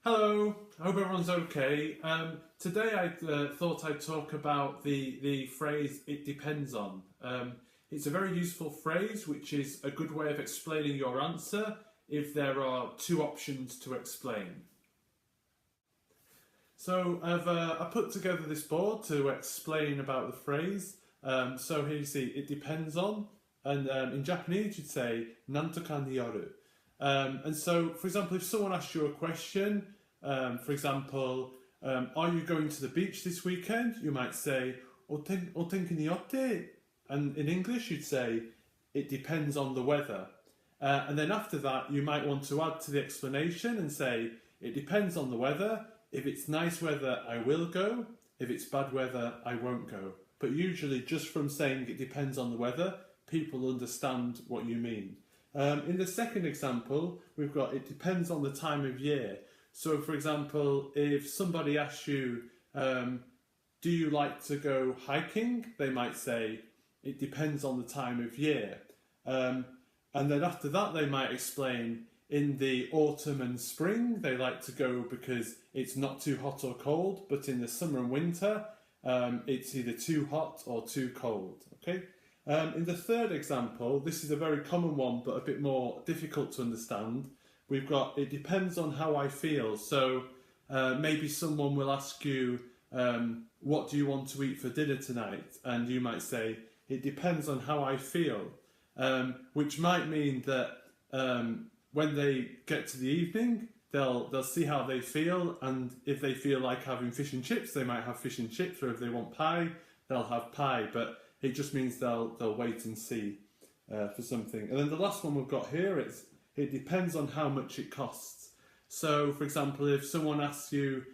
Hello, I hope everyone's okay. Today I thought I'd talk about the phrase, it depends on. It's a very useful phrase which is a good way of explaining your answer if there are two options to explain. So I put together this board to explain about the phrase. So here you see, it depends on, and in Japanese you'd say, nantoka ni yoru. And so, for example, if someone asks you a question, for example, are you going to the beach this weekend? You might say, otenki ni yotte. And in English, you'd say, it depends on the weather. And then after that, you might want to add to the explanation and say, it depends on the weather. If it's nice weather, I will go. If it's bad weather, I won't go. But usually, just from saying it depends on the weather, people understand what you mean. In the second example, we've got it depends on the time of year. So, for example, if somebody asks you, do you like to go hiking? They might say, it depends on the time of year. And then after that, they might explain, in the autumn and spring, they like to go because it's not too hot or cold, but in the summer and winter, it's either too hot or too cold. Okay. In the third example, this is a very common one, but a bit more difficult to understand. We've got, it depends on how I feel. So maybe someone will ask you, what do you want to eat for dinner tonight? And you might say, it depends on how I feel, which might mean that when they get to the evening, they'll see how they feel. And if they feel like having fish and chips, they might have fish and chips, or if they want pie, they'll have pie. But it just means they'll wait and see for something. And then the last one we've got here, it depends on how much it costs. So, for example, if someone asks you,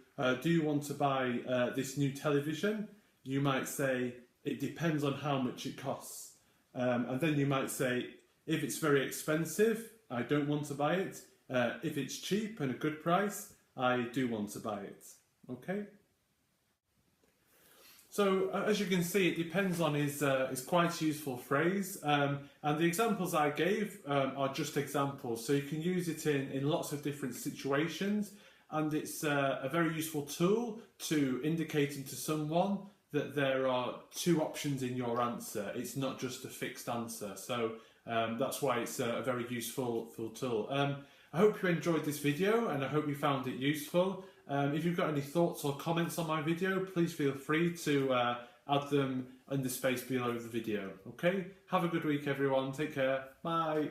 do you want to buy this new television? You might say, it depends on how much it costs. And then you might say, if it's very expensive, I don't want to buy it. If it's cheap and a good price, I do want to buy it. Okay? So, as you can see, it depends on is quite a useful phrase, and the examples I gave are just examples, so you can use it in lots of different situations, and it's a very useful tool to indicating to someone that there are two options in your answer. It's not just a fixed answer, so that's why it's a very useful tool. I hope you enjoyed this video, and I hope you found it useful. If you've got any thoughts or comments on my video, please feel free to add them in the space below the video. Okay? Have a good week, everyone. Take care. Bye.